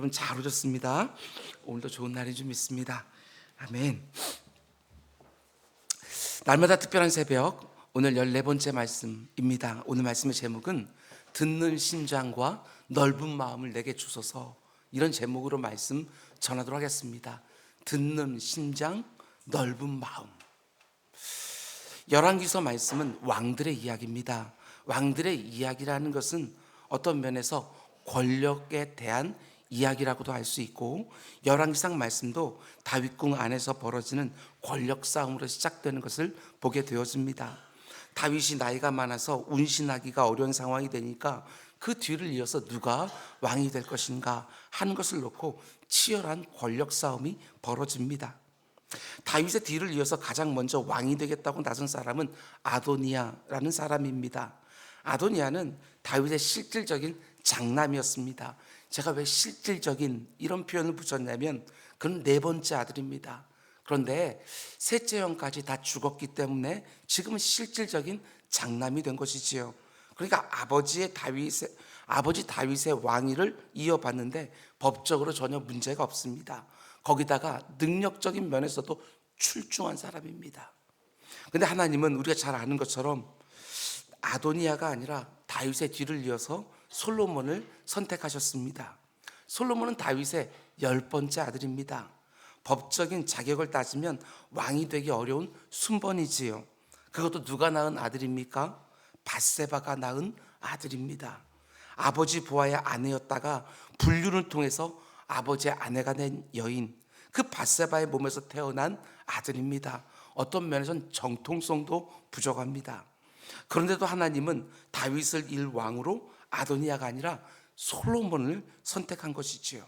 여러분 잘 오셨습니다. 오늘도 좋은 날인 줄 믿습니다. 아멘. 날마다 특별한 새벽, 오늘 14번째 말씀입니다. 오늘 말씀의 제목은 듣는 심장과 넓은 마음을 내게 주소서, 이런 제목으로 말씀 전하도록 하겠습니다. 듣는 심장, 넓은 마음. 열왕기서 말씀은 왕들의 이야기입니다. 왕들의 이야기라는 것은 어떤 면에서 권력에 대한 이야기라고도 할 수 있고, 열왕기상 말씀도 다윗궁 안에서 벌어지는 권력 싸움으로 시작되는 것을 보게 되어집니다. 다윗이 나이가 많아서 운신하기가 어려운 상황이 되니까 그 뒤를 이어서 누가 왕이 될 것인가 하는 것을 놓고 치열한 권력 싸움이 벌어집니다. 다윗의 뒤를 이어서 가장 먼저 왕이 되겠다고 나선 사람은 아도니아라는 사람입니다. 아도니아는 다윗의 실질적인 장남이었습니다. 제가 왜 실질적인 이런 표현을 붙였냐면, 그는 네 번째 아들입니다. 그런데 셋째 형까지 다 죽었기 때문에 지금은 실질적인 장남이 된 것이지요. 그러니까 아버지 다윗의 왕위를 이어받는데 법적으로 전혀 문제가 없습니다. 거기다가 능력적인 면에서도 출중한 사람입니다. 그런데 하나님은 우리가 잘 아는 것처럼 아도니아가 아니라 다윗의 뒤를 이어서 솔로몬을 선택하셨습니다. 솔로몬은 다윗의 10번째 아들입니다. 법적인 자격을 따지면 왕이 되기 어려운 순번이지요. 그것도 누가 낳은 아들입니까? 밧세바가 낳은 아들입니다. 아버지 부하의 아내였다가 분류를 통해서 아버지의 아내가 된 여인, 그 밧세바의 몸에서 태어난 아들입니다. 어떤 면에서는 정통성도 부족합니다. 그런데도 하나님은 다윗을 일왕으로 아도니아가 아니라 솔로몬을 선택한 것이지요.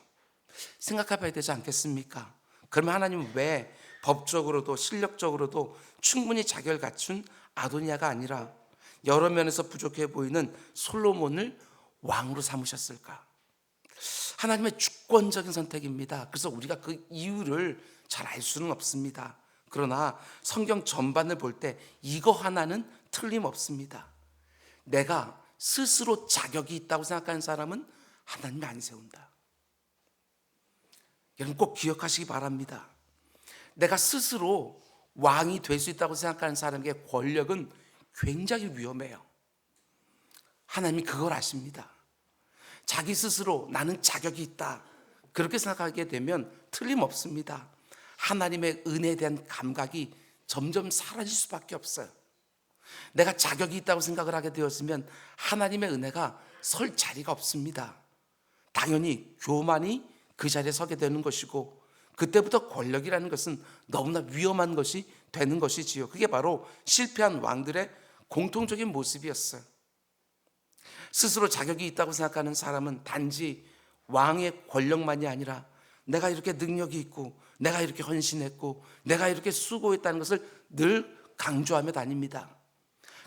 생각해 봐야 되지 않겠습니까? 그러면 하나님은 왜 법적으로도 실력적으로도 충분히 자격을 갖춘 아도니아가 아니라 여러 면에서 부족해 보이는 솔로몬을 왕으로 삼으셨을까? 하나님의 주권적인 선택입니다. 그래서 우리가 그 이유를 잘 알 수는 없습니다. 그러나 성경 전반을 볼 때 이거 하나는 틀림없습니다. 내가 스스로 자격이 있다고 생각하는 사람은 하나님이 안 세운다. 여러분 꼭 기억하시기 바랍니다. 내가 스스로 왕이 될 수 있다고 생각하는 사람에게 권력은 굉장히 위험해요. 하나님이 그걸 아십니다. 자기 스스로 나는 자격이 있다, 그렇게 생각하게 되면 틀림없습니다. 하나님의 은혜에 대한 감각이 점점 사라질 수밖에 없어요. 내가 자격이 있다고 생각을 하게 되었으면 하나님의 은혜가 설 자리가 없습니다. 당연히 교만이 그 자리에 서게 되는 것이고, 그때부터 권력이라는 것은 너무나 위험한 것이 되는 것이지요. 그게 바로 실패한 왕들의 공통적인 모습이었어요. 스스로 자격이 있다고 생각하는 사람은 단지 왕의 권력만이 아니라 내가 이렇게 능력이 있고, 내가 이렇게 헌신했고, 내가 이렇게 수고했다는 것을 늘 강조하며 다닙니다.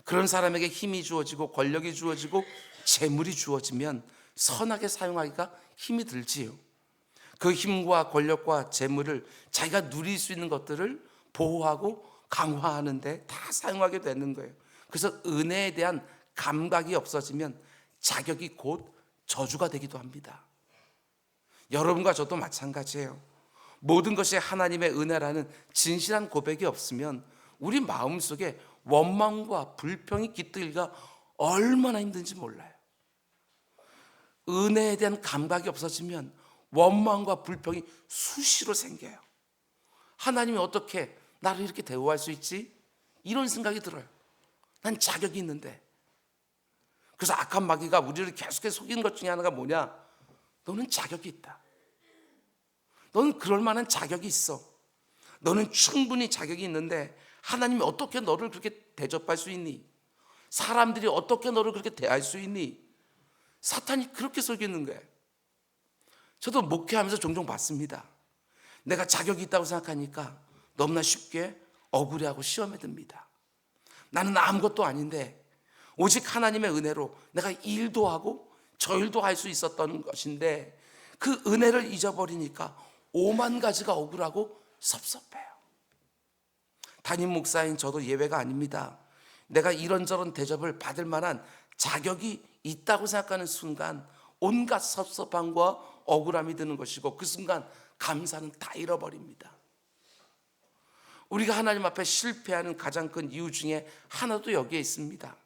그런 사람에게 힘이 주어지고 권력이 주어지고 재물이 주어지면 선하게 사용하기가 힘이 들지요. 그 힘과 권력과 재물을 자기가 누릴 수 있는 것들을 보호하고 강화하는 데 다 사용하게 되는 거예요. 그래서 은혜에 대한 감각이 없어지면 자격이 곧 저주가 되기도 합니다. 여러분과 저도 마찬가지예요. 모든 것이 하나님의 은혜라는 진실한 고백이 없으면 우리 마음속에 원망과 불평이 깃들기가 얼마나 힘든지 몰라요. 은혜에 대한 감각이 없어지면 원망과 불평이 수시로 생겨요. 하나님이 어떻게 나를 이렇게 대우할 수 있지? 이런 생각이 들어요. 난 자격이 있는데. 그래서 악한 마귀가 우리를 계속해서 속이는 것 중에 하나가 뭐냐? 너는 자격이 있다. 너는 그럴 만한 자격이 있어. 너는 충분히 자격이 있는데 하나님이 어떻게 너를 그렇게 대접할 수 있니? 사람들이 어떻게 너를 그렇게 대할 수 있니? 사탄이 그렇게 속이는 거예요. 저도 목회하면서 종종 봤습니다. 내가 자격이 있다고 생각하니까 너무나 쉽게 억울해하고 시험에 듭니다. 나는 아무것도 아닌데 오직 하나님의 은혜로 내가 일도 하고 저 일도 할 수 있었던 것인데 그 은혜를 잊어버리니까 오만 가지가 억울하고 섭섭해요. 담임 목사인 저도 예외가 아닙니다. 내가 이런저런 대접을 받을 만한 자격이 있다고 생각하는 순간 온갖 섭섭함과 억울함이 드는 것이고, 그 순간 감사는 다 잃어버립니다. 우리가 하나님 앞에 실패하는 가장 큰 이유 중에 하나도 여기에 있습니다.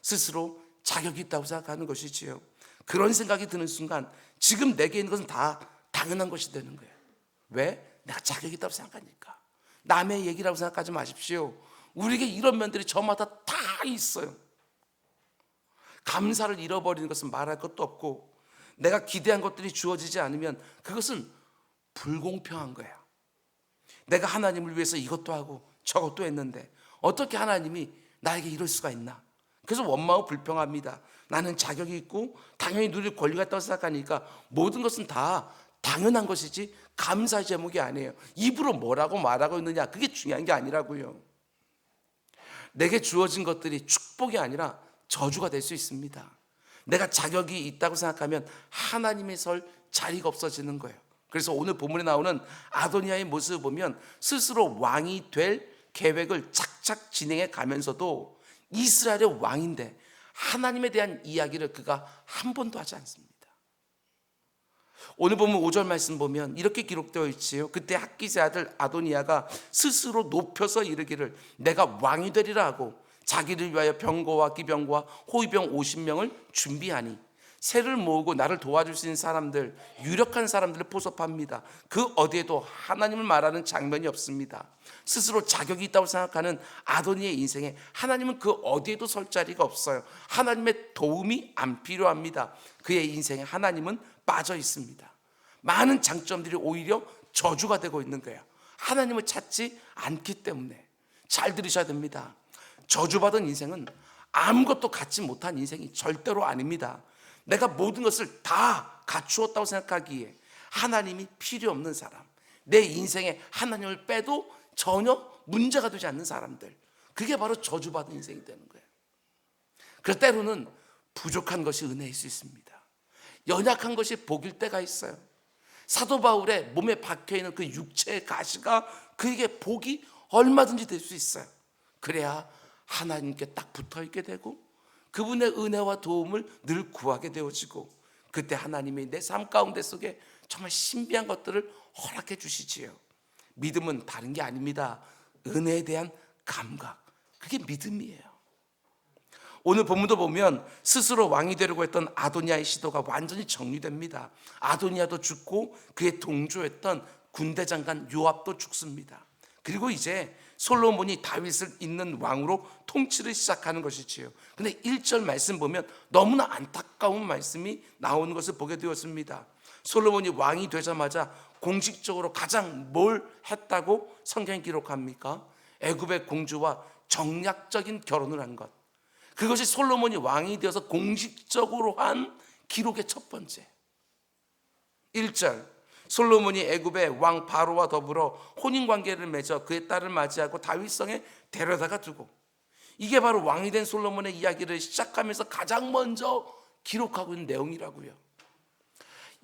스스로 자격이 있다고 생각하는 것이지요. 그런 생각이 드는 순간 지금 내게 있는 것은 다 당연한 것이 되는 거예요. 왜? 내가 자격이 있다고 생각하니까. 남의 얘기라고 생각하지 마십시오. 우리에게 이런 면들이 저마다 다 있어요. 감사를 잃어버리는 것은 말할 것도 없고, 내가 기대한 것들이 주어지지 않으면 그것은 불공평한 거야. 내가 하나님을 위해서 이것도 하고 저것도 했는데 어떻게 하나님이 나에게 이럴 수가 있나? 그래서 원망하고 불평합니다. 나는 자격이 있고 당연히 누릴 권리가 있다고 생각하니까 모든 것은 다 당연한 것이지 감사의 제목이 아니에요. 입으로 뭐라고 말하고 있느냐, 그게 중요한 게 아니라고요. 내게 주어진 것들이 축복이 아니라 저주가 될 수 있습니다. 내가 자격이 있다고 생각하면 하나님의 설 자리가 없어지는 거예요. 그래서 오늘 본문에 나오는 아도니아의 모습을 보면 스스로 왕이 될 계획을 착착 진행해 가면서도 이스라엘의 왕인데 하나님에 대한 이야기를 그가 한 번도 하지 않습니다. 오늘 보면 5절 말씀 보면 이렇게 기록되어 있지요. 그때 학기세 아들 아도니아가 스스로 높여서 이르기를 내가 왕이 되리라 하고 자기를 위하여 병거와 기병과 호위병 50명을 준비하니 새를 모으고 나를 도와줄 수 있는 사람들, 유력한 사람들을 포섭합니다. 그 어디에도 하나님을 말하는 장면이 없습니다. 스스로 자격이 있다고 생각하는 아도니의 인생에 하나님은 그 어디에도 설 자리가 없어요. 하나님의 도움이 안 필요합니다. 그의 인생에 하나님은 빠져 있습니다. 많은 장점들이 오히려 저주가 되고 있는 거예요. 하나님을 찾지 않기 때문에. 잘 들으셔야 됩니다. 저주받은 인생은 아무것도 갖지 못한 인생이 절대로 아닙니다. 내가 모든 것을 다 갖추었다고 생각하기에 하나님이 필요 없는 사람, 내 인생에 하나님을 빼도 전혀 문제가 되지 않는 사람들, 그게 바로 저주받은 인생이 되는 거예요. 그래서 때로는 부족한 것이 은혜일 수 있습니다. 연약한 것이 복일 때가 있어요. 사도 바울의 몸에 박혀있는 그 육체의 가시가 그에게 복이 얼마든지 될 수 있어요. 그래야 하나님께 딱 붙어있게 되고 그분의 은혜와 도움을 늘 구하게 되어지고, 그때 하나님이 내 삶 가운데 속에 정말 신비한 것들을 허락해 주시지요. 믿음은 다른 게 아닙니다. 은혜에 대한 감각, 그게 믿음이에요. 오늘 본문도 보면 스스로 왕이 되려고 했던 아도니아의 시도가 완전히 정리됩니다. 아도니아도 죽고 그의 동조했던 군대 장관 요압도 죽습니다. 그리고 이제 솔로몬이 다윗을 잇는 왕으로 통치를 시작하는 것이지요. 근데 1절 말씀 보면 너무나 안타까운 말씀이 나오는 것을 보게 되었습니다. 솔로몬이 왕이 되자마자 공식적으로 가장 뭘 했다고 성경이 기록합니까? 애굽의 공주와 정략적인 결혼을 한 것. 그것이 솔로몬이 왕이 되어서 공식적으로 한 기록의 첫 번째. 1절, 솔로몬이 애굽의 왕 바로와 더불어 혼인관계를 맺어 그의 딸을 맞이하고 다윗성에 데려다가 두고, 이게 바로 왕이 된 솔로몬의 이야기를 시작하면서 가장 먼저 기록하고 있는 내용이라고요.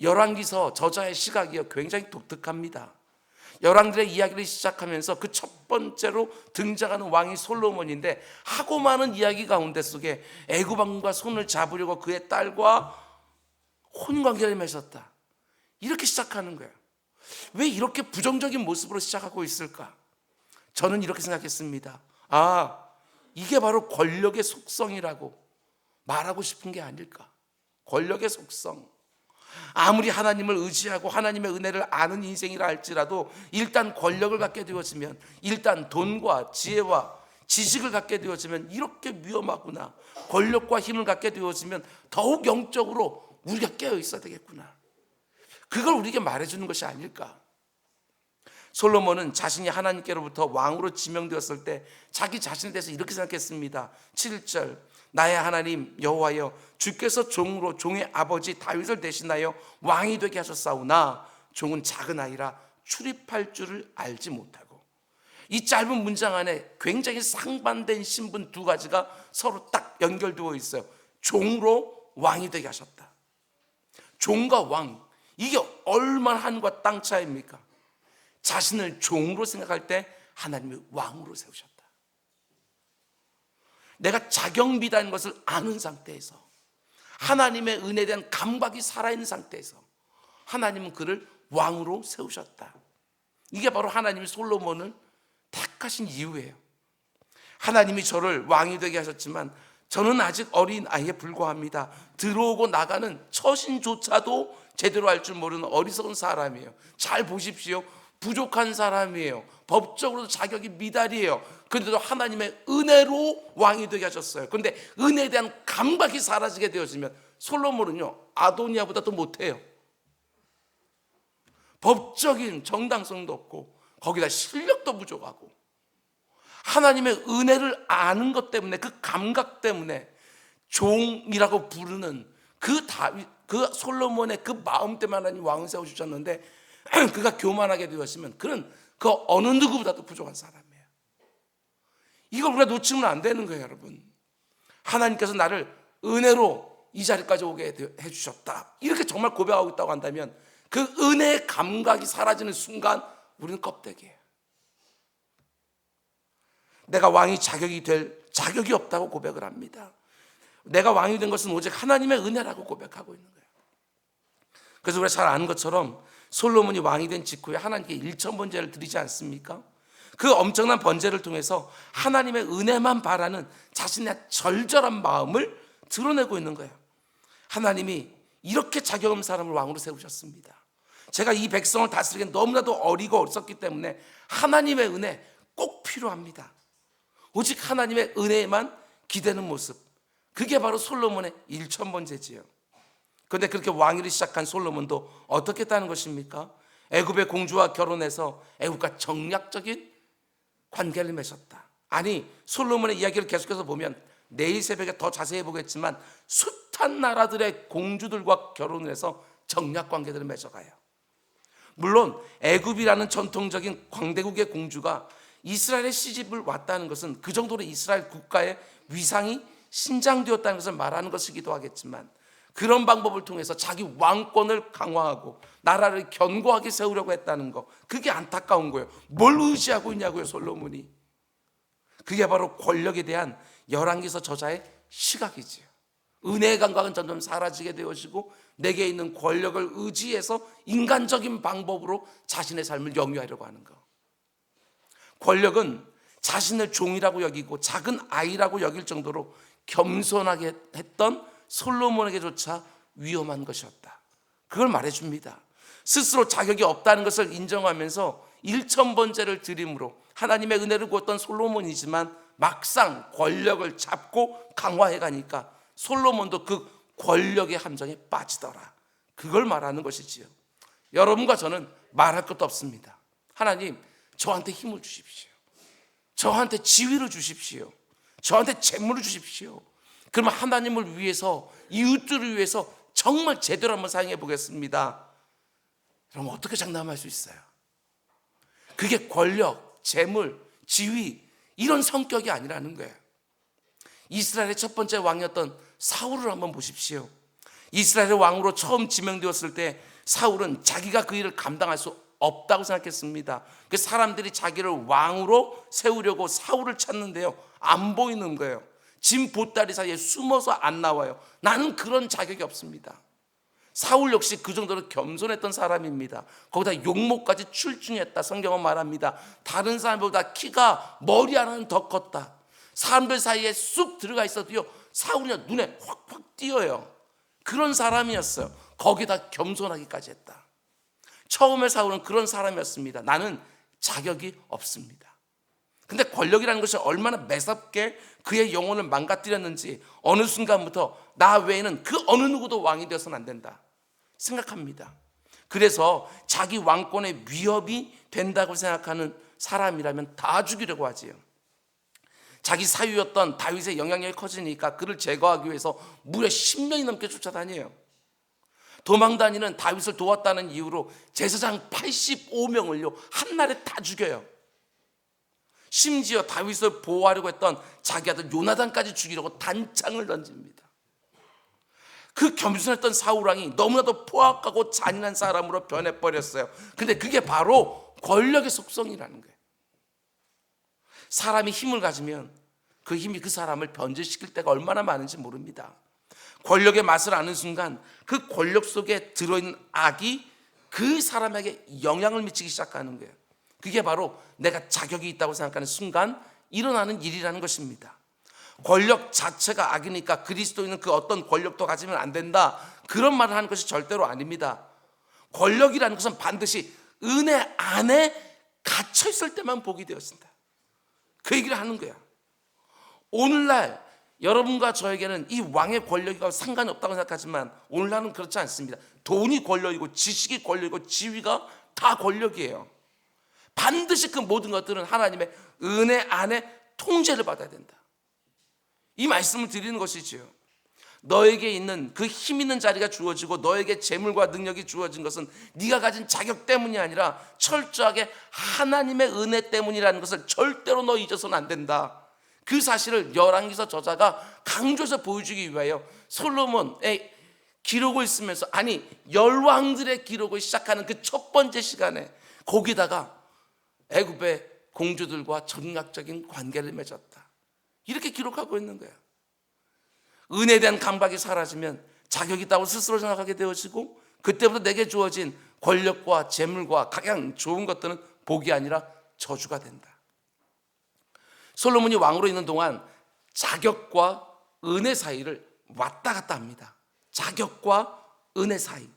열왕기서 저자의 시각이 굉장히 독특합니다. 열왕들의 이야기를 시작하면서 그 첫 번째로 등장하는 왕이 솔로몬인데, 하고 많은 이야기 가운데 속에 애굽 왕과 손을 잡으려고 그의 딸과 혼인관계를 맺었다, 이렇게 시작하는 거예요. 왜 이렇게 부정적인 모습으로 시작하고 있을까? 저는 이렇게 생각했습니다. 이게 바로 권력의 속성이라고 말하고 싶은 게 아닐까. 권력의 속성. 아무리 하나님을 의지하고 하나님의 은혜를 아는 인생이라 할지라도 일단 권력을 갖게 되어지면, 일단 돈과 지혜와 지식을 갖게 되어지면 이렇게 위험하구나. 권력과 힘을 갖게 되어지면 더욱 영적으로 우리가 깨어 있어야 되겠구나. 그걸 우리에게 말해주는 것이 아닐까. 솔로몬은 자신이 하나님께로부터 왕으로 지명되었을 때 자기 자신에 대해서 이렇게 생각했습니다. 7절, 나의 하나님 여호와여, 주께서 종으로 종의 아버지 다윗을 대신하여 왕이 되게 하셨사오나 종은 작은 아이라 출입할 줄을 알지 못하고. 이 짧은 문장 안에 굉장히 상반된 신분 두 가지가 서로 딱 연결되어 있어요. 종으로 왕이 되게 하셨다. 종과 왕, 이게 얼마나 하늘과 땅 차이입니까? 자신을 종으로 생각할 때 하나님이 왕으로 세우셨다. 내가 자격미다는 것을 아는 상태에서, 하나님의 은혜에 대한 감각이 살아있는 상태에서 하나님은 그를 왕으로 세우셨다. 이게 바로 하나님이 솔로몬을 택하신 이유예요. 하나님이 저를 왕이 되게 하셨지만 저는 아직 어린 아이에 불과합니다. 들어오고 나가는 처신조차도 제대로 할 줄 모르는 어리석은 사람이에요. 잘 보십시오. 부족한 사람이에요. 법적으로도 자격이 미달이에요. 그런데도 하나님의 은혜로 왕이 되게 하셨어요. 그런데 은혜에 대한 감각이 사라지게 되어지면 솔로몬은요, 아도니아보다 더 못해요. 법적인 정당성도 없고 거기다 실력도 부족하고 하나님의 은혜를 아는 것 때문에, 그 감각 때문에 종이라고 부르는 그 솔로몬의 그 마음 때문에 하나님 왕을 세워주셨는데, 그가 교만하게 되었으면 그는 그 어느 누구보다도 부족한 사람이에요. 이걸 우리가 놓치면 안 되는 거예요, 여러분. 하나님께서 나를 은혜로 이 자리까지 오게 해주셨다, 이렇게 정말 고백하고 있다고 한다면 그 은혜의 감각이 사라지는 순간 우리는 껍데기예요. 내가 왕이 될 자격이 없다고 고백을 합니다. 내가 왕이 된 것은 오직 하나님의 은혜라고 고백하고 있는 거예요. 그래서 우리가 잘 아는 것처럼 솔로몬이 왕이 된 직후에 하나님께 일천번제를 드리지 않습니까? 그 엄청난 번제를 통해서 하나님의 은혜만 바라는 자신의 절절한 마음을 드러내고 있는 거예요. 하나님이 이렇게 자격 없는 사람을 왕으로 세우셨습니다. 제가 이 백성을 다스리기엔 너무나도 어리고 어렸었기 때문에 하나님의 은혜 꼭 필요합니다. 오직 하나님의 은혜에만 기대는 모습, 그게 바로 솔로몬의 일천번제지요. 그런데 그렇게 왕위를 시작한 솔로몬도 어떻게 했다는 것입니까? 애굽의 공주와 결혼해서 애굽과 정략적인 관계를 맺었다. 아니, 솔로몬의 이야기를 계속해서 보면 내일 새벽에 더 자세히 보겠지만 숱한 나라들의 공주들과 결혼을 해서 정략 관계들을 맺어가요. 물론 애굽이라는 전통적인 광대국의 공주가 이스라엘에 시집을 왔다는 것은 그 정도로 이스라엘 국가의 위상이 신장되었다는 것을 말하는 것이기도 하겠지만, 그런 방법을 통해서 자기 왕권을 강화하고 나라를 견고하게 세우려고 했다는 거, 그게 안타까운 거예요. 뭘 의지하고 있냐고요, 솔로몬이. 그게 바로 권력에 대한 열왕기서 저자의 시각이지요. 은혜의 감각은 점점 사라지게 되어지고 내게 있는 권력을 의지해서 인간적인 방법으로 자신의 삶을 영위하려고 하는 거. 권력은 자신을 종이라고 여기고 작은 아이라고 여길 정도로 겸손하게 했던 솔로몬에게조차 위험한 것이었다. 그걸 말해줍니다. 스스로 자격이 없다는 것을 인정하면서 일천번제를 드림으로 하나님의 은혜를 구했던 솔로몬이지만 막상 권력을 잡고 강화해 가니까 솔로몬도 그 권력의 함정에 빠지더라. 그걸 말하는 것이지요. 여러분과 저는 말할 것도 없습니다. 하나님, 저한테 힘을 주십시오. 저한테 지위를 주십시오. 저한테 재물을 주십시오. 그러면 하나님을 위해서, 이웃들을 위해서 정말 제대로 한번 사용해 보겠습니다. 그럼 어떻게 장담할 수 있어요? 그게 권력, 재물, 지위, 이런 성격이 아니라는 거예요. 이스라엘의 첫 번째 왕이었던 사울을 한번 보십시오. 이스라엘의 왕으로 처음 지명되었을 때 사울은 자기가 그 일을 감당할 수 없다고 생각했습니다. 그 사람들이 자기를 왕으로 세우려고 사울을 찾는데요, 안 보이는 거예요. 짐 보따리 사이에 숨어서 안 나와요. 나는 그런 자격이 없습니다. 사울 역시 그 정도로 겸손했던 사람입니다. 거기다 용모까지 출중했다. 성경은 말합니다. 다른 사람보다 키가 머리 하나는 더 컸다. 사람들 사이에 쑥 들어가 있어도요, 사울이 눈에 확확 띄어요. 그런 사람이었어요. 거기다 겸손하기까지 했다. 처음에 사울은 그런 사람이었습니다. 나는 자격이 없습니다. 근데 권력이라는 것이 얼마나 매섭게 그의 영혼을 망가뜨렸는지 어느 순간부터 나 외에는 그 어느 누구도 왕이 되어서는 안 된다 생각합니다. 그래서 자기 왕권의 위협이 된다고 생각하는 사람이라면 다 죽이려고 하지요. 자기 사위였던 다윗의 영향력이 커지니까 그를 제거하기 위해서 무려 10년이 넘게 쫓아다녀요. 도망다니는 다윗을 도왔다는 이유로 제사장 85명을요 한날에 다 죽여요. 심지어 다윗을 보호하려고 했던 자기 아들 요나단까지 죽이려고 단창을 던집니다. 그 겸손했던 사울왕이 너무나도 포악하고 잔인한 사람으로 변해버렸어요. 근데 그게 바로 권력의 속성이라는 거예요. 사람이 힘을 가지면 그 힘이 그 사람을 변질시킬 때가 얼마나 많은지 모릅니다. 권력의 맛을 아는 순간 그 권력 속에 들어있는 악이 그 사람에게 영향을 미치기 시작하는 거예요. 그게 바로 내가 자격이 있다고 생각하는 순간 일어나는 일이라는 것입니다. 권력 자체가 악이니까 그리스도인은 그 어떤 권력도 가지면 안 된다, 그런 말을 하는 것이 절대로 아닙니다. 권력이라는 것은 반드시 은혜 안에 갇혀 있을 때만 복이 되었습니다. 그 얘기를 하는 거야. 오늘날 여러분과 저에게는 이 왕의 권력과 상관이 없다고 생각하지만 오늘날은 그렇지 않습니다. 돈이 권력이고 지식이 권력이고 지위가 다 권력이에요. 반드시 그 모든 것들은 하나님의 은혜 안에 통제를 받아야 된다, 이 말씀을 드리는 것이지요. 너에게 있는 그 힘 있는 자리가 주어지고 너에게 재물과 능력이 주어진 것은 네가 가진 자격 때문이 아니라 철저하게 하나님의 은혜 때문이라는 것을 절대로 너 잊어서는 안 된다. 그 사실을 열왕기서 저자가 강조해서 보여주기 위하여 솔로몬의 기록을 쓰면서, 아니 열왕들의 기록을 시작하는 그 첫 번째 시간에 거기다가 애굽의 공주들과 전략적인 관계를 맺었다, 이렇게 기록하고 있는 거야. 은혜에 대한 감각이 사라지면 자격이 있다고 스스로 생각하게 되어지고, 그때부터 내게 주어진 권력과 재물과 가장 좋은 것들은 복이 아니라 저주가 된다. 솔로몬이 왕으로 있는 동안 자격과 은혜 사이를 왔다 갔다 합니다. 자격과 은혜 사이.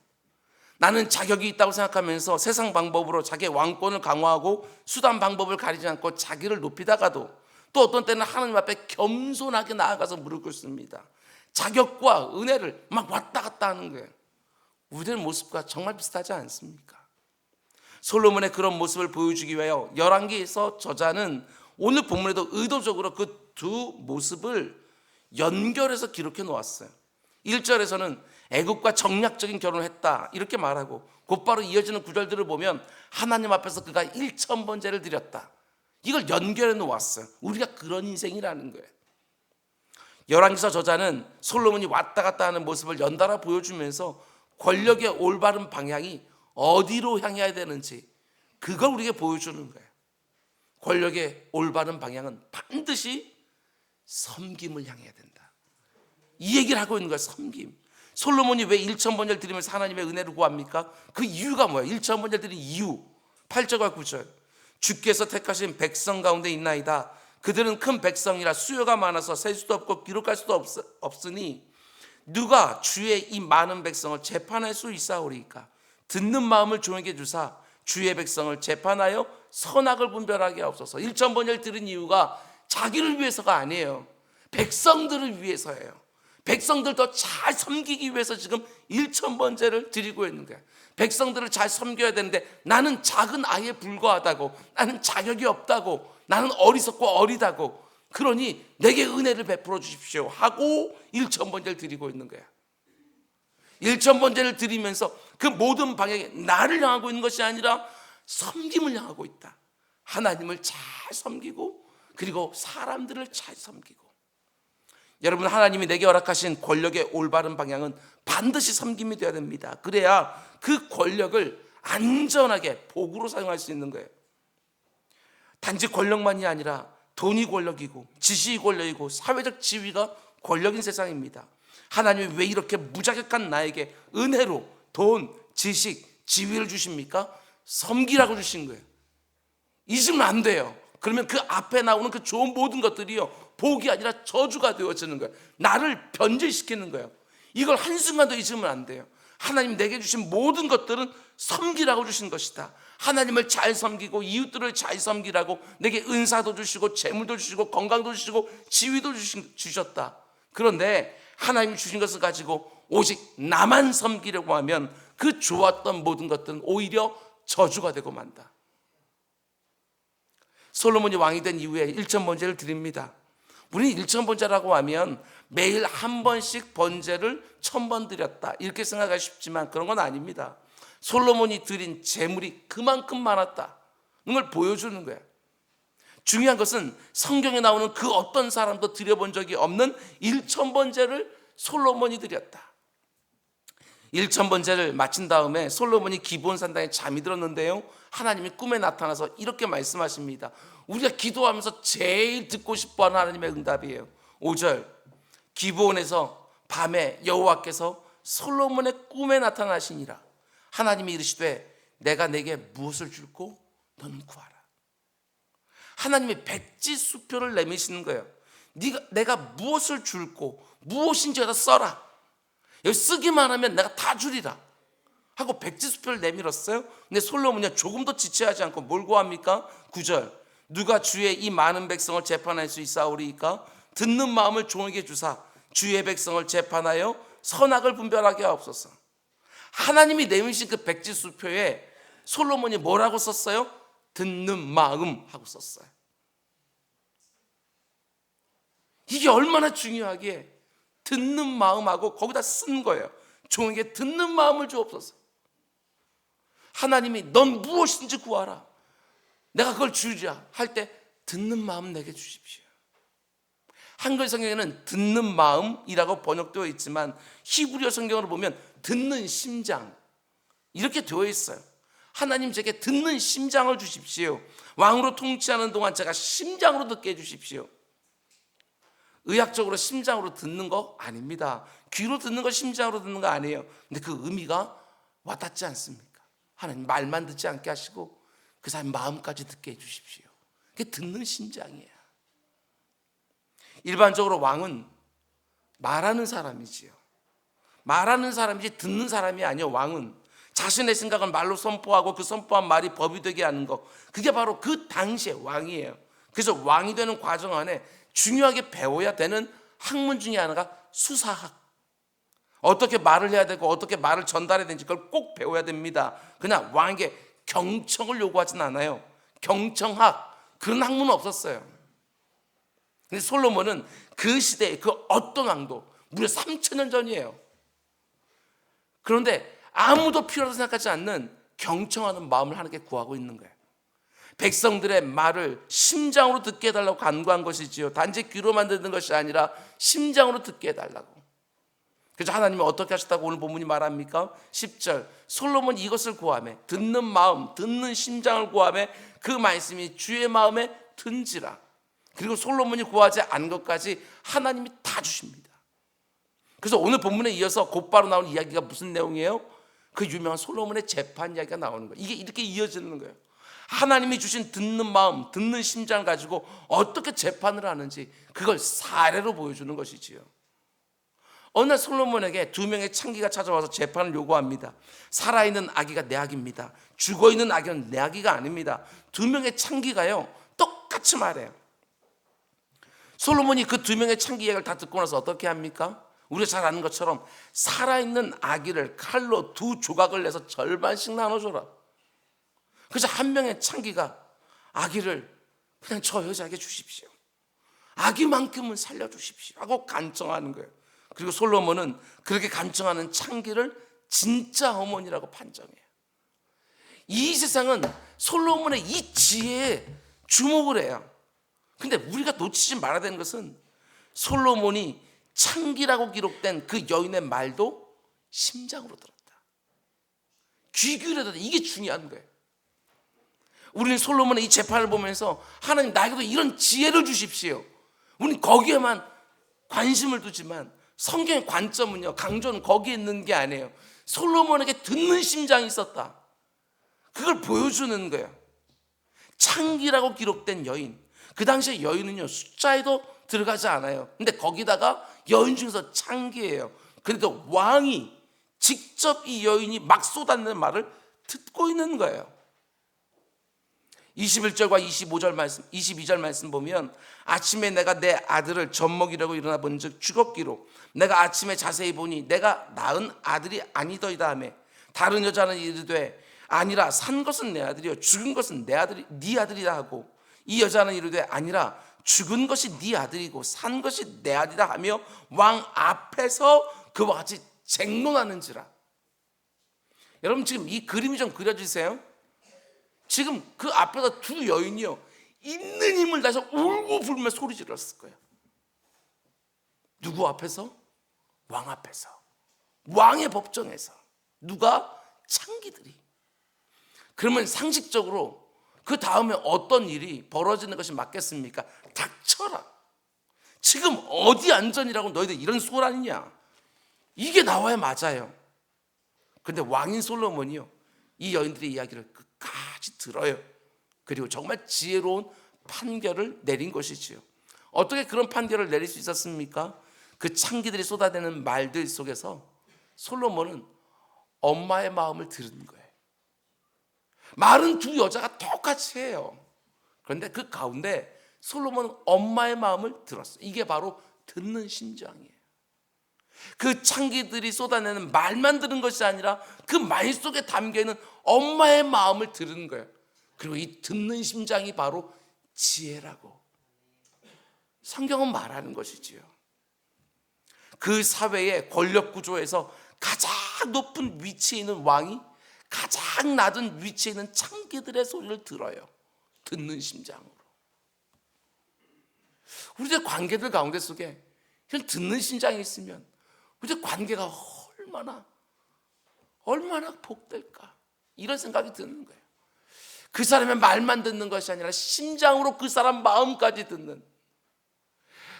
나는 자격이 있다고 생각하면서 세상 방법으로 자기의 왕권을 강화하고 수단 방법을 가리지 않고 자기를 높이다가도 또 어떤 때는 하나님 앞에 겸손하게 나아가서 무릎 꿇습니다. 자격과 은혜를 막 왔다 갔다 하는 거예요. 우리의 모습과 정말 비슷하지 않습니까? 솔로몬의 그런 모습을 보여주기 위하여 열왕기에서 저자는 오늘 본문에도 의도적으로 그 두 모습을 연결해서 기록해 놓았어요. 1절에서는 애굽과 정략적인 결혼을 했다, 이렇게 말하고 곧바로 이어지는 구절들을 보면 하나님 앞에서 그가 1000번제를 드렸다, 이걸 연결해 놓았어요. 우리가 그런 인생이라는 거예요. 열왕기서 저자는 솔로몬이 왔다 갔다 하는 모습을 연달아 보여주면서 권력의 올바른 방향이 어디로 향해야 되는지 그걸 우리에게 보여주는 거예요. 권력의 올바른 방향은 반드시 섬김을 향해야 된다, 이 얘기를 하고 있는 거예요. 섬김. 솔로몬이 왜 1000번제를 드리면서 하나님의 은혜를 구합니까? 그 이유가 뭐예요? 1000번제를 드린 이유, 8절과 9절. 주께서 택하신 백성 가운데 있나이다. 그들은 큰 백성이라 수요가 많아서 셀 수도 없고 기록할 수도 없으니 누가 주의 이 많은 백성을 재판할 수 있사오리까? 듣는 마음을 종에게 주사 주의 백성을 재판하여 선악을 분별하게 하옵소서. 1000번제를 드린 이유가 자기를 위해서가 아니에요. 백성들을 위해서예요. 백성들 더 잘 섬기기 위해서 지금 1000번제를 드리고 있는 거예요. 백성들을 잘 섬겨야 되는데 나는 작은 아이에 불과하다고, 나는 자격이 없다고, 나는 어리석고 어리다고, 그러니 내게 은혜를 베풀어 주십시오 하고 1000번제를 드리고 있는 거야. 1000번제를 드리면서 그 모든 방향에 나를 향하고 있는 것이 아니라 섬김을 향하고 있다. 하나님을 잘 섬기고 그리고 사람들을 잘 섬기고. 여러분, 하나님이 내게 허락하신 권력의 올바른 방향은 반드시 섬김이 되어야 됩니다. 그래야 그 권력을 안전하게 복으로 사용할 수 있는 거예요. 단지 권력만이 아니라 돈이 권력이고 지식이 권력이고 사회적 지위가 권력인 세상입니다. 하나님이 왜 이렇게 무자격한 나에게 은혜로 돈, 지식, 지위를 주십니까? 섬기라고 주신 거예요. 잊으면 안 돼요. 그러면 그 앞에 나오는 그 좋은 모든 것들이요, 복이 아니라 저주가 되어지는 거예요. 나를 변질시키는 거예요. 이걸 한순간도 잊으면 안 돼요. 하나님 내게 주신 모든 것들은 섬기라고 주신 것이다. 하나님을 잘 섬기고 이웃들을 잘 섬기라고 내게 은사도 주시고 재물도 주시고 건강도 주시고 지위도 주셨다. 그런데 하나님이 주신 것을 가지고 오직 나만 섬기려고 하면 그 좋았던 모든 것들은 오히려 저주가 되고 만다. 솔로몬이 왕이 된 이후에 1000번제를 드립니다. 우리는 1000번제라고 하면 매일 한 번씩 번제를 1000번 드렸다 이렇게 생각하기 쉽지만 그런 건 아닙니다. 솔로몬이 드린 재물이 그만큼 많았다는 걸 보여주는 거예요. 중요한 것은 성경에 나오는 그 어떤 사람도 드려본 적이 없는 1000번제를 솔로몬이 드렸다. 1000번제를 마친 다음에 솔로몬이 기브온 산당에 잠이 들었는데요, 하나님이 꿈에 나타나서 이렇게 말씀하십니다. 우리가 기도하면서 제일 듣고 싶어하는 하나님의 응답이에요. 5절, 기브온에서 밤에 여호와께서 솔로몬의 꿈에 나타나시니라. 하나님이 이르시되 내가 내게 무엇을 줄고 너는 구하라. 하나님이 백지수표를 내미시는 거예요. 내가 무엇을 줄고 무엇인지 여기다 써라. 여기 쓰기만 하면 내가 다 주리라 하고 백지수표를 내밀었어요. 근데 솔로몬이 조금도 지체하지 않고 뭘 구합니까? 9절, 누가 주의 이 많은 백성을 재판할 수 있사오리이까? 듣는 마음을 종에게 주사 주의 백성을 재판하여 선악을 분별하게 하옵소서. 하나님이 내미신 그 백지수표에 솔로몬이 뭐라고 썼어요? 듣는 마음 하고 썼어요. 이게 얼마나 중요하기에 듣는 마음하고 거기다 쓴 거예요. 종에게 듣는 마음을 주옵소서. 하나님이 넌 무엇인지 구하라, 내가 그걸 주리라 할 때 듣는 마음 내게 주십시오. 한글 성경에는 듣는 마음이라고 번역되어 있지만 히브리어 성경으로 보면 듣는 심장 이렇게 되어 있어요. 하나님 제게 듣는 심장을 주십시오. 왕으로 통치하는 동안 제가 심장으로 듣게 해주십시오. 의학적으로 심장으로 듣는 거 아닙니다. 귀로 듣는 거 심장으로 듣는 거 아니에요. 근데 그 의미가 와닿지 않습니까? 하나님 말만 듣지 않게 하시고 그 사람 마음까지 듣게 해주십시오. 그게 듣는 심장이에요. 일반적으로 왕은 말하는 사람이지요. 말하는 사람이지 듣는 사람이 아니요. 왕은 자신의 생각을 말로 선포하고 그 선포한 말이 법이 되게 하는 것, 그게 바로 그 당시의 왕이에요. 그래서 왕이 되는 과정 안에 중요하게 배워야 되는 학문 중에 하나가 수사학. 어떻게 말을 해야 되고 어떻게 말을 전달해야 되는지 그걸 꼭 배워야 됩니다. 그냥 왕에게 경청을 요구하진 않아요. 경청학, 그런 학문은 없었어요. 근데 솔로몬은 그 시대의 그 어떤 왕도 무려 3000년 전이에요. 그런데 아무도 필요하다고 생각하지 않는 경청하는 마음을 하나님께 구하고 있는 거예요. 백성들의 말을 심장으로 듣게 해달라고 간구한 것이지요. 단지 귀로만 듣는 것이 아니라 심장으로 듣게 해달라고. 그래서 하나님이 어떻게 하셨다고 오늘 본문이 말합니까? 10절, 솔로몬이 이것을 구하며 듣는 마음, 듣는 심장을 구하며 그 말씀이 주의 마음에 든지라. 그리고 솔로몬이 구하지 않은 것까지 하나님이 다 주십니다. 그래서 오늘 본문에 이어서 곧바로 나오는 이야기가 무슨 내용이에요? 그 유명한 솔로몬의 재판 이야기가 나오는 거예요. 이게 이렇게 이어지는 거예요. 하나님이 주신 듣는 마음, 듣는 심장을 가지고 어떻게 재판을 하는지 그걸 사례로 보여주는 것이지요. 어느 날 솔로몬에게 2명의 창기가 찾아와서 재판을 요구합니다. 살아있는 아기가 내 아기입니다. 죽어있는 아기는 내 아기가 아닙니다. 2명의 창기가요 똑같이 말해요. 솔로몬이 그 2명의 창기 이야기를 다 듣고 나서 어떻게 합니까? 우리가 잘 아는 것처럼 살아있는 아기를 칼로 2 조각을 내서 절반씩 나눠줘라. 그래서 한 명의 창기가 아기를 그냥 저 여자에게 주십시오. 아기만큼은 살려주십시오 하고 간청하는 거예요. 그리고 솔로몬은 그렇게 간청하는 창기를 진짜 어머니라고 판정해요. 이 세상은 솔로몬의 이 지혜에 주목을 해요. 근데 우리가 놓치지 말아야 되는 것은 솔로몬이 창기라고 기록된 그 여인의 말도 심장으로 들었다. 귀 기울여야 된다. 이게 중요한 거예요. 우리는 솔로몬의 이 재판을 보면서 하나님 나에게도 이런 지혜를 주십시오. 우리는 거기에만 관심을 두지만 성경의 관점은요, 강조는 거기에 있는 게 아니에요. 솔로몬에게 듣는 심장이 있었다. 그걸 보여주는 거예요. 창기라고 기록된 여인. 그 당시에 여인은요 숫자에도 들어가지 않아요. 근데 거기다가 여인 중에서 창기예요. 그래도 왕이 직접 이 여인이 막 쏟아내는 말을 듣고 있는 거예요. 21절과 25절 말씀, 22절 말씀 보면 아침에 내가 내 아들을 젖먹이려고 일어나 본즉 죽었기로 내가 아침에 자세히 보니 내가 낳은 아들이 아니더이다 하며 다른 여자는 이르되 아니라 산 것은 내 아들이요 죽은 것은 내 아들이 네 아들이다 하고 이 여자는 이르되 아니라 죽은 것이 네 아들이고 산 것이 내 아들이다 하며 왕 앞에서 그와 같이 쟁론하는지라. 여러분 지금 이 그림이 좀 그려주세요. 지금 그 앞에서 2 여인이요 있는 힘을 다해서 울고 불며 소리 질렀을 거예요. 누구 앞에서? 왕 앞에서, 왕의 법정에서. 누가? 창기들이. 그러면 상식적으로 그 다음에 어떤 일이 벌어지는 것이 맞겠습니까? 닥쳐라. 지금 어디 안전이라고 너희들 이런 소란이냐? 이게 나와야 맞아요. 그런데 왕인 솔로몬이요, 이 여인들의 이야기를 끝까지 들어요. 그리고 정말 지혜로운 판결을 내린 것이지요. 어떻게 그런 판결을 내릴 수 있었습니까? 그 창기들이 쏟아내는 말들 속에서 솔로몬은 엄마의 마음을 들은 거예요. 말은 두 여자가 똑같이 해요. 그런데 그 가운데 솔로몬은 엄마의 마음을 들었어요. 이게 바로 듣는 심장이에요. 그 창기들이 쏟아내는 말만 들은 것이 아니라 그 말 속에 담겨있는 엄마의 마음을 들은 거예요. 그리고 이 듣는 심장이 바로 지혜라고 성경은 말하는 것이지요. 그 사회의 권력 구조에서 가장 높은 위치에 있는 왕이 가장 낮은 위치에 있는 창기들의 소리를 들어요. 듣는 심장으로. 우리들 관계들 가운데 속에 이런 듣는 심장이 있으면 우리들 관계가 얼마나 복될까, 이런 생각이 드는 거예요. 그 사람의 말만 듣는 것이 아니라 심장으로 그 사람 마음까지 듣는,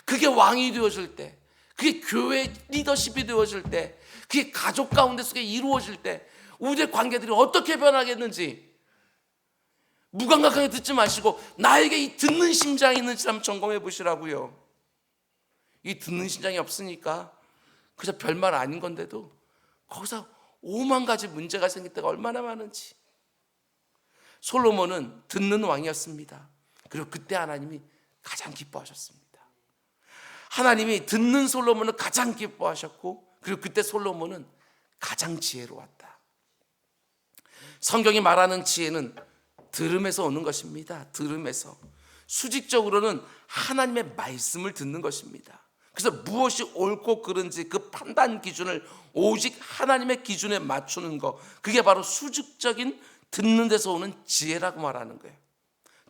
그게 왕이 되어질 때, 그게 교회 리더십이 되어질 때, 그게 가족 가운데 속에 이루어질 때 우리의 관계들이 어떻게 변하겠는지 무감각하게 듣지 마시고 나에게 이 듣는 심장이 있는지 한번 점검해 보시라고요. 이 듣는 심장이 없으니까 그저 별말 아닌 건데도 거기서 5만 가지 문제가 생길 때가 얼마나 많은지. 솔로몬은 듣는 왕이었습니다. 그리고 그때 하나님이 가장 기뻐하셨습니다. 하나님이 듣는 솔로몬을 가장 기뻐하셨고, 그리고 그때 솔로몬은 가장 지혜로웠다. 성경이 말하는 지혜는 들음에서 오는 것입니다. 들음에서. 수직적으로는 하나님의 말씀을 듣는 것입니다. 그래서 무엇이 옳고 그른지 그 판단 기준을 오직 하나님의 기준에 맞추는 것, 그게 바로 수직적인 듣는 데서 오는 지혜라고 말하는 거예요.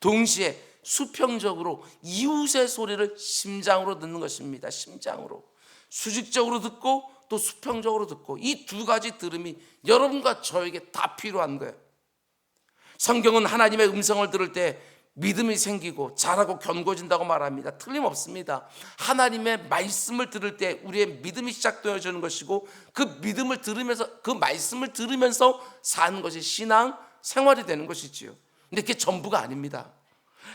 동시에 수평적으로 이웃의 소리를 심장으로 듣는 것입니다. 심장으로. 수직적으로 듣고 또 수평적으로 듣고, 이 두 가지 들음이 여러분과 저에게 다 필요한 거예요. 성경은 하나님의 음성을 들을 때 믿음이 생기고 자라고 견고해진다고 말합니다. 틀림없습니다. 하나님의 말씀을 들을 때 우리의 믿음이 시작되어지는 것이고, 그 믿음을 들으면서, 그 말씀을 들으면서 사는 것이 신앙 생활이 되는 것이지요. 근데 그게 전부가 아닙니다.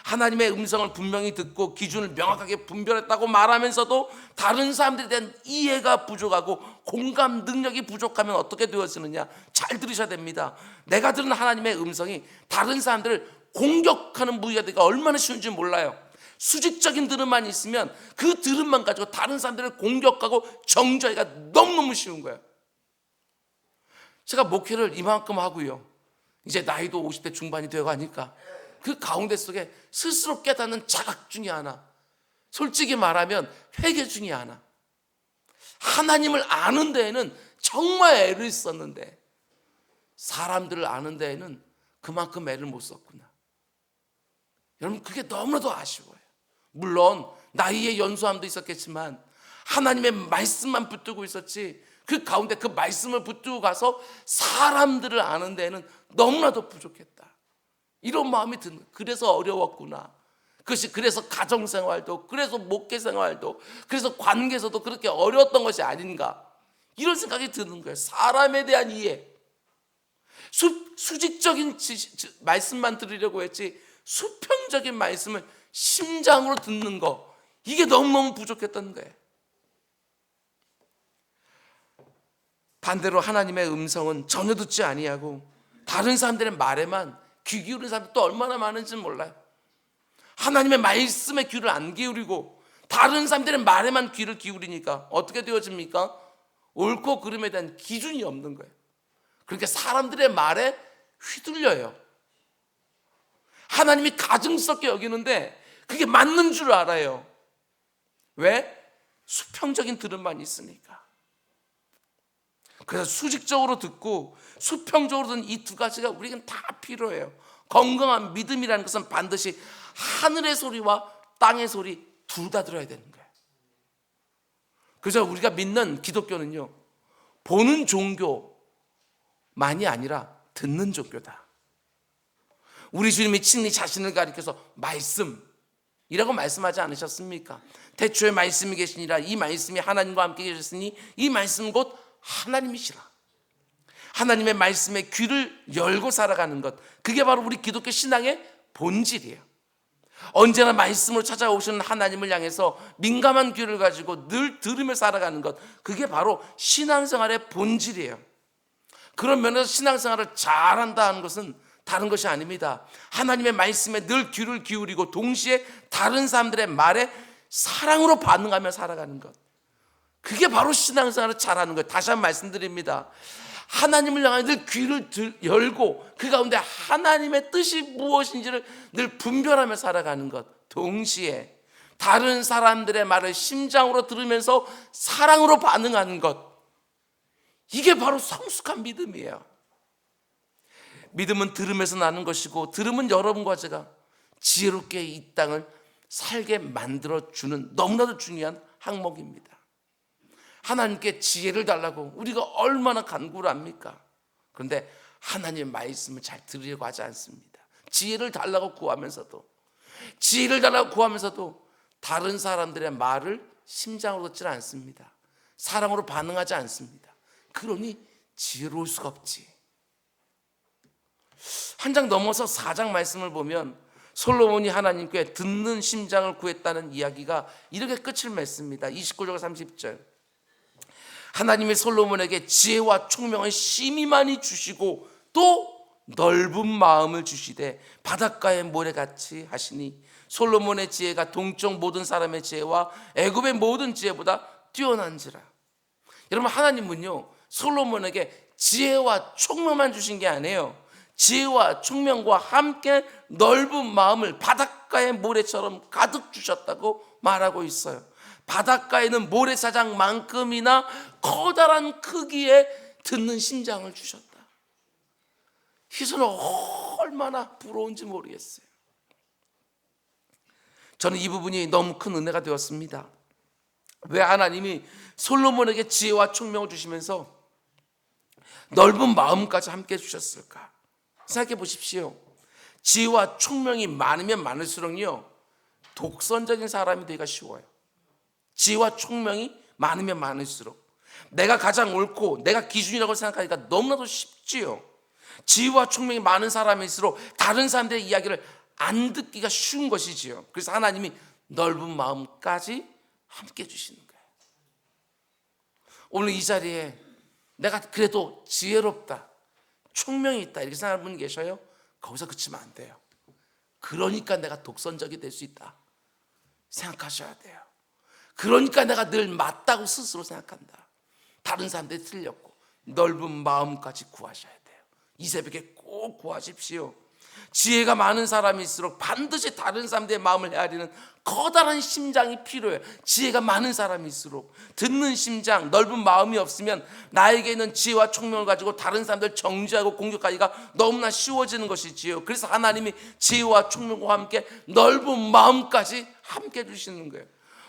하나님의 음성을 분명히 듣고 기준을 명확하게 분별했다고 말하면서도 다른 사람들에 대한 이해가 부족하고 공감 능력이 부족하면 어떻게 되어지느냐, 잘 들으셔야 됩니다. 내가 들은 하나님의 음성이 다른 사람들을 공격하는 무기가 되기가 얼마나 쉬운지 몰라요. 수직적인 들음만 있으면 그 들음만 가지고 다른 사람들을 공격하고 정죄하기가 너무너무 쉬운 거예요. 제가 목회를 이만큼 하고요, 이제 나이도 50대 중반이 되어가니까 그 가운데 속에 스스로 깨닫는 자각 중에 하나, 솔직히 말하면 회개 중에 하나, 하나님을 아는 데에는 정말 애를 썼는데 사람들을 아는 데에는 그만큼 애를 못 썼구나. 여러분, 그게 너무나도 아쉬워요. 물론 나이의 연소함도 있었겠지만 하나님의 말씀만 붙들고 있었지, 그 가운데 그 말씀을 붙들고 가서 사람들을 아는 데에는 너무나도 부족했다, 이런 마음이 드는, 그래서 어려웠구나. 그것이 그래서 가정생활도, 그래서 목회생활도, 그래서 관계에서도 그렇게 어려웠던 것이 아닌가, 이런 생각이 드는 거예요. 사람에 대한 이해, 수직적인 말씀만 들으려고 했지 수평적인 말씀을 심장으로 듣는 거, 이게 너무너무 부족했던 거예요. 반대로 하나님의 음성은 전혀 듣지 아니하고 다른 사람들의 말에만 귀 기울이는 사람이 또 얼마나 많은지 몰라요. 하나님의 말씀에 귀를 안 기울이고 다른 사람들의 말에만 귀를 기울이니까 어떻게 되어집니까? 옳고 그름에 대한 기준이 없는 거예요. 그러니까 사람들의 말에 휘둘려요. 하나님이 가증스럽게 여기는데 그게 맞는 줄 알아요. 왜? 수평적인 들음만 있으니까. 그래서 수직적으로 듣고 수평적으로 듣는 이 두 가지가 우리에겐 다 필요해요. 건강한 믿음이라는 것은 반드시 하늘의 소리와 땅의 소리 둘 다 들어야 되는 거예요. 그래서 우리가 믿는 기독교는요, 보는 종교만이 아니라 듣는 종교다. 우리 주님이 친히 자신을 가리켜서 말씀이라고 말씀하지 않으셨습니까? 태초에 말씀이 계시니라, 이 말씀이 하나님과 함께 계셨으니 이 말씀 곧 하나님이시라. 하나님의 말씀에 귀를 열고 살아가는 것, 그게 바로 우리 기독교 신앙의 본질이에요. 언제나 말씀으로 찾아오시는 하나님을 향해서 민감한 귀를 가지고 늘 들으며 살아가는 것, 그게 바로 신앙생활의 본질이에요. 그런 면에서 신앙생활을 잘한다 하는 것은 다른 것이 아닙니다. 하나님의 말씀에 늘 귀를 기울이고 동시에 다른 사람들의 말에 사랑으로 반응하며 살아가는 것, 그게 바로 신앙생활을 잘하는 거예요. 다시 한번 말씀드립니다. 하나님을 향해 늘 귀를 열고 그 가운데 하나님의 뜻이 무엇인지를 늘 분별하며 살아가는 것, 동시에 다른 사람들의 말을 심장으로 들으면서 사랑으로 반응하는 것, 이게 바로 성숙한 믿음이에요. 믿음은 들음에서 나는 것이고, 들음은 여러분과 제가 지혜롭게 이 땅을 살게 만들어주는 너무나도 중요한 항목입니다. 하나님께 지혜를 달라고 우리가 얼마나 간구를 합니까? 그런데 하나님의 말씀을 잘 들으려고 하지 않습니다. 지혜를 달라고 구하면서도, 지혜를 달라고 구하면서도 다른 사람들의 말을 심장으로 듣지 않습니다. 사랑으로 반응하지 않습니다. 그러니 지혜로울 수가 없지. 한 장 넘어서 4장 말씀을 보면 솔로몬이 하나님께 듣는 심장을 구했다는 이야기가 이렇게 끝을 맺습니다. 29절 30절. 하나님이 솔로몬에게 지혜와 총명을 심히 많이 주시고 또 넓은 마음을 주시되 바닷가의 모래같이 하시니 솔로몬의 지혜가 동쪽 모든 사람의 지혜와 애굽의 모든 지혜보다 뛰어난지라. 여러분, 하나님은요 솔로몬에게 지혜와 총명만 주신 게 아니에요. 지혜와 총명과 함께 넓은 마음을 바닷가의 모래처럼 가득 주셨다고 말하고 있어요. 바닷가에는 모래사장만큼이나 커다란 크기의 듣는 심장을 주셨다. 희선은 얼마나 부러운지 모르겠어요. 저는 이 부분이 너무 큰 은혜가 되었습니다. 왜 하나님이 솔로몬에게 지혜와 총명을 주시면서 넓은 마음까지 함께 주셨을까? 생각해 보십시오. 지혜와 총명이 많으면 많을수록요 독선적인 사람이 되기가 쉬워요. 지혜와 총명이 많으면 많을수록 내가 가장 옳고 내가 기준이라고 생각하니까 너무나도 쉽지요. 지혜와 총명이 많은 사람일수록 다른 사람들의 이야기를 안 듣기가 쉬운 것이지요. 그래서 하나님이 넓은 마음까지 함께 주시는 거예요. 오늘 이 자리에 내가 그래도 지혜롭다, 총명이 있다 이렇게 생각하는 분 계셔요? 거기서 그치면 안 돼요. 그러니까 내가 독선적이 될 수 있다 생각하셔야 돼요. 그러니까 내가 늘 맞다고 스스로 생각한다. 다른 사람들이 틀렸고 넓은 마음까지 구하셔야 돼요. 이 새벽에 꼭 구하십시오. 지혜가 많은 사람일수록 반드시 다른 사람들의 마음을 헤아리는 커다란 심장이 필요해요. 지혜가 많은 사람일수록 듣는 심장, 넓은 마음이 없으면 나에게 있는 지혜와 총명을 가지고 다른 사람들 정죄하고 공격하기가 너무나 쉬워지는 것이지요. 그래서 하나님이 지혜와 총명과 함께 넓은 마음까지 함께 주시는 거예요.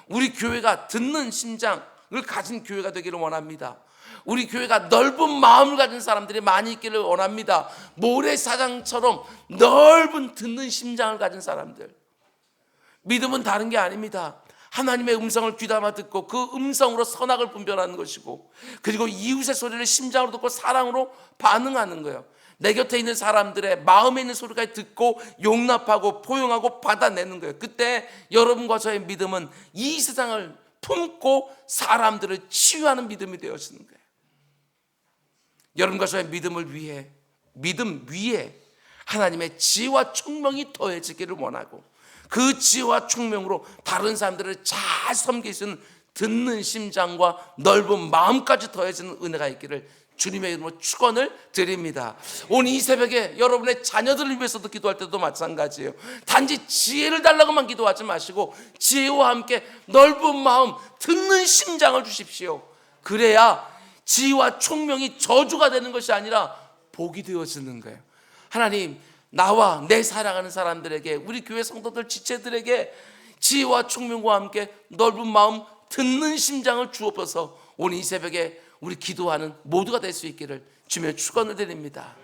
우리 교회가 듣는 심장을 가진 교회가 되기를 원합니다. 우리 교회가 넓은 마음을 가진 사람들이 많이 있기를 원합니다. 모래사장처럼 넓은 듣는 심장을 가진 사람들. 믿음은 다른 게 아닙니다. 하나님의 음성을 귀담아 듣고 그 음성으로 선악을 분별하는 것이고, 그리고 이웃의 소리를 심장으로 듣고 사랑으로 반응하는 거예요. 내 곁에 있는 사람들의 마음에 있는 소리까지 듣고 용납하고 포용하고 받아내는 거예요. 그때 여러분과 저의 믿음은 이 세상을 품고 사람들을 치유하는 믿음이 되어지는 거예요. 여러분과 저의 믿음을 위해, 믿음 위에 하나님의 지혜와 총명이 더해지기를 원하고, 그 지혜와 총명으로 다른 사람들을 잘 섬길 수 있는 듣는 심장과 넓은 마음까지 더해지는 은혜가 있기를 주님의 이름으로 축원을 드립니다. 오늘 이 새벽에 여러분의 자녀들을 위해서도 기도할 때도 마찬가지예요. 단지 지혜를 달라고만 기도하지 마시고 지혜와 함께 넓은 마음, 듣는 심장을 주십시오. 그래야 지혜와 총명이 저주가 되는 것이 아니라 복이 되어지는 거예요. 하나님, 나와 내 사랑하는 사람들에게, 우리 교회 성도들 지체들에게 지혜와 총명과 함께 넓은 마음, 듣는 심장을 주옵소서. 오늘 이 새벽에 우리 기도하는 모두가 될 수 있기를 주님의 축원을 드립니다.